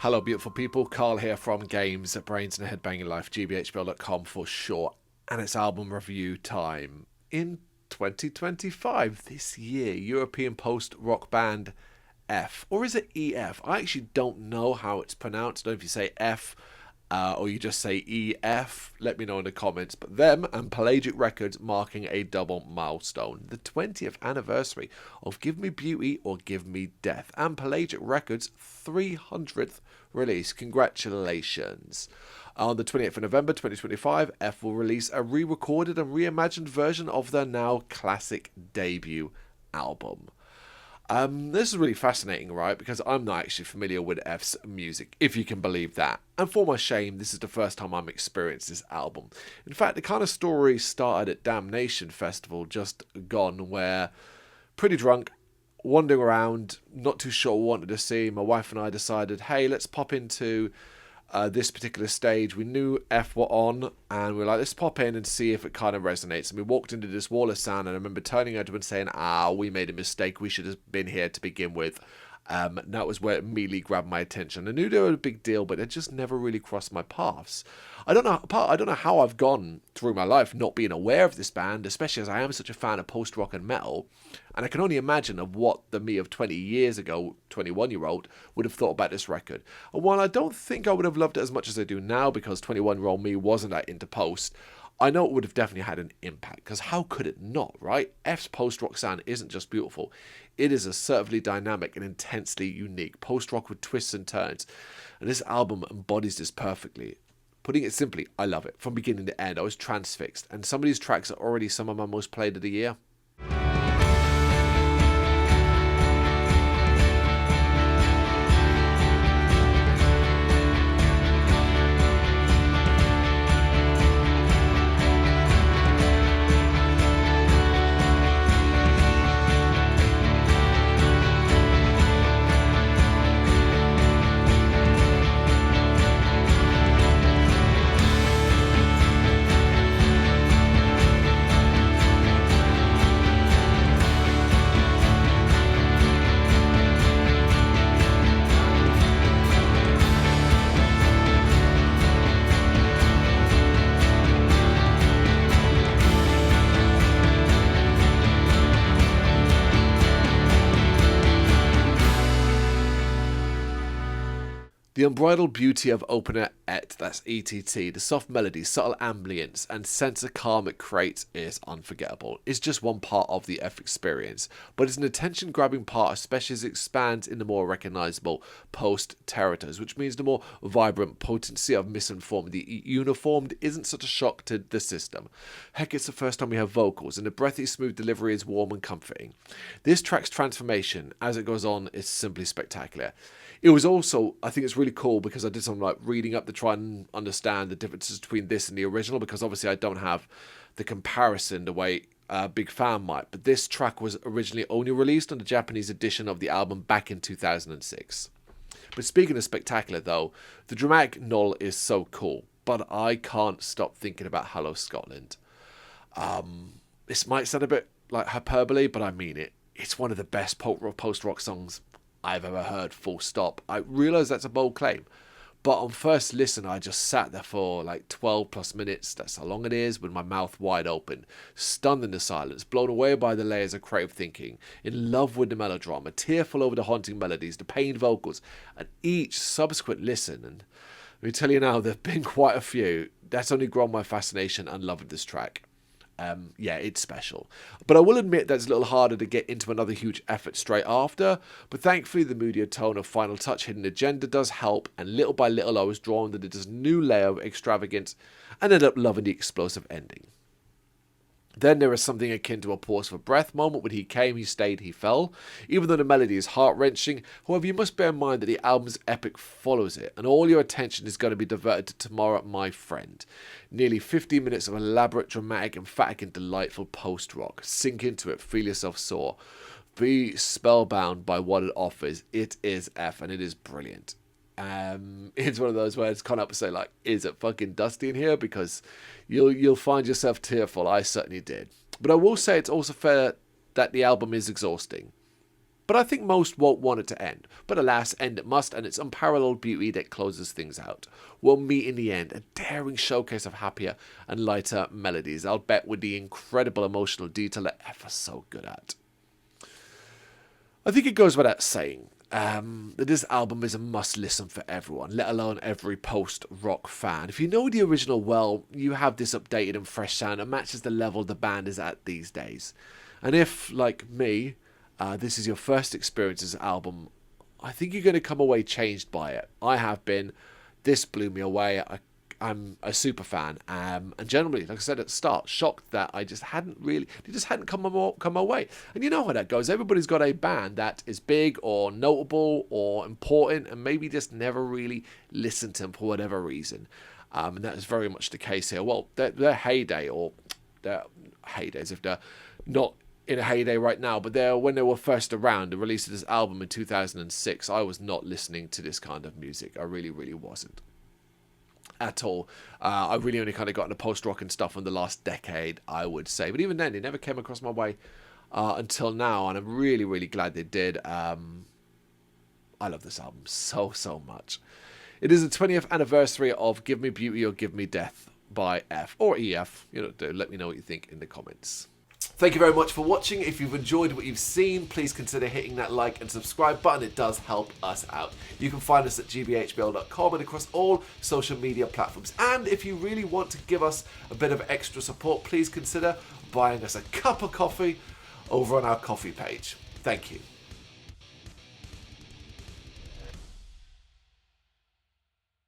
Hello, beautiful people. Carl here from Brrraaains A Head-Banging Life, gbhblofficial for short, and it's album review time. In 2025, this year, European post-rock band F, or is it EF? I actually don't know how it's pronounced. I don't know if you say F or you just say EF. Let me know in the comments. But them and Pelagic Records marking a double milestone. The 20th anniversary of Give Me Beauty or Give Me Death. And Pelagic Records' 300th release. Congratulations. On the 28th of November 2025, F will release a re-recorded and reimagined version of their now classic debut album. This is really fascinating, right? Because I'm not actually familiar with F's music, if you can believe that. And for my shame, this is the first time I'm experiencing this album. In fact, the kind of story started at Damnation Festival just gone, where pretty drunk, wandering around, not too sure what I wanted to see. My wife and I decided, hey, let's pop into this particular stage. We knew F were on, and we were like, let's pop in and see if it kind of resonates. And we walked into this wall of sound, and I remember turning over and saying, we made a mistake. We should have been here to begin with. And that was where it immediately grabbed my attention. I knew they were a big deal, but it just never really crossed my paths. I don't know how I've gone through my life not being aware of this band, especially as I am such a fan of post-rock and metal. And I can only imagine of what the me of 20 years ago, 21-year-old, would have thought about this record. And while I don't think I would have loved it as much as I do now, because 21-year-old me wasn't that into post, I know it would have definitely had an impact, because how could it not, right? F's post-rock sound isn't just beautiful. It is assertively dynamic and intensely unique. Post-rock with twists and turns. And this album embodies this perfectly. Putting it simply, I love it. From beginning to end, I was transfixed. And some of these tracks are already some of my most played of the year. The unbridled beauty of opener Et, that's ETT, the soft melody, subtle ambience, and sense of calm it creates is unforgettable. It's just one part of the F experience, but it's an attention-grabbing part, especially as it expands in the more recognisable post-territories, which means the more vibrant potency of misinformed, the uniformed, isn't such a shock to the system. Heck, it's the first time we have vocals, and the breathy, smooth delivery is warm and comforting. This track's transformation, as it goes on, is simply spectacular. It was also, I think it's really cool because I did some like reading up to try and understand the differences between this and the original, because obviously I don't have the comparison the way a big fan might. But this track was originally only released on the Japanese edition of the album back in 2006. But speaking of spectacular though, the dramatic null is so cool, but I can't stop thinking about Hello Scotland. This might sound a bit like hyperbole, but I mean it. It's one of the best post-rock songs I've ever heard, full stop. I realise that's a bold claim, but on first listen I just sat there for like 12 plus minutes, that's how long it is, with my mouth wide open, stunned in the silence, blown away by the layers of creative thinking, in love with the melodrama, tearful over the haunting melodies, the pained vocals, and each subsequent listen, and let me tell you now, there have been quite a few, that's only grown my fascination and love of this track. Yeah, it's special. But I will admit that it's a little harder to get into another huge effort straight after, but thankfully the moodier tone of Final Touch Hidden Agenda does help, and little by little I was drawn to this new layer of extravagance and ended up loving the explosive ending. Then there is something akin to a pause for breath moment. When he came, he stayed, he fell. Even though the melody is heart-wrenching, however, you must bear in mind that the album's epic follows it, and all your attention is going to be diverted to Tomorrow, My Friend. Nearly 15 minutes of elaborate, dramatic, emphatic, and delightful post-rock. Sink into it, feel yourself soar. Be spellbound by what it offers. It is F, and it is brilliant. It's one of those where it's kind of up to say, like, is it fucking dusty in here? Because you'll find yourself tearful. I certainly did. But I will say it's also fair that the album is exhausting. but I think most won't want it to end. But alas, end it must, and it's unparalleled beauty that closes things out. We'll meet in the end, a daring showcase of happier and lighter melodies, I'll bet, with the incredible emotional detail they're ever so good at. I think it goes without saying that this album is a must-listen for everyone, let alone every post-rock fan. If you know the original well, you have this updated and fresh sound that matches the level the band is at these days. And if, like me, this is your first experience with this album, I think you're going to come away changed by it. I have been. This blew me away. I'm a super fan, and generally, like I said at the start, shocked that they just hadn't come my way. And you know how that goes. Everybody's got a band that is big or notable or important, and maybe just never really listened to them for whatever reason. And that is very much the case here. Well, their heyday, or their heydays, if they're not in a heyday right now, but when they were first around, the release of this album in 2006, I was not listening to this kind of music. I really, really wasn't. At all. I really only kind of got into post-rock and stuff in the last decade, I would say. But even then, it never came across my way until now, and I'm really, really glad they did. I love this album so, so much. It is the 20th anniversary of Give Me Beauty or Give Me Death by F, or EF. Let me know what you think in the comments. Thank you very much for watching. If you've enjoyed what you've seen, please consider hitting that like and subscribe button. It does help us out. You can find us at gbhbl.com and across all social media platforms. And if you really want to give us a bit of extra support, please consider buying us a cup of coffee over on our coffee page. Thank you.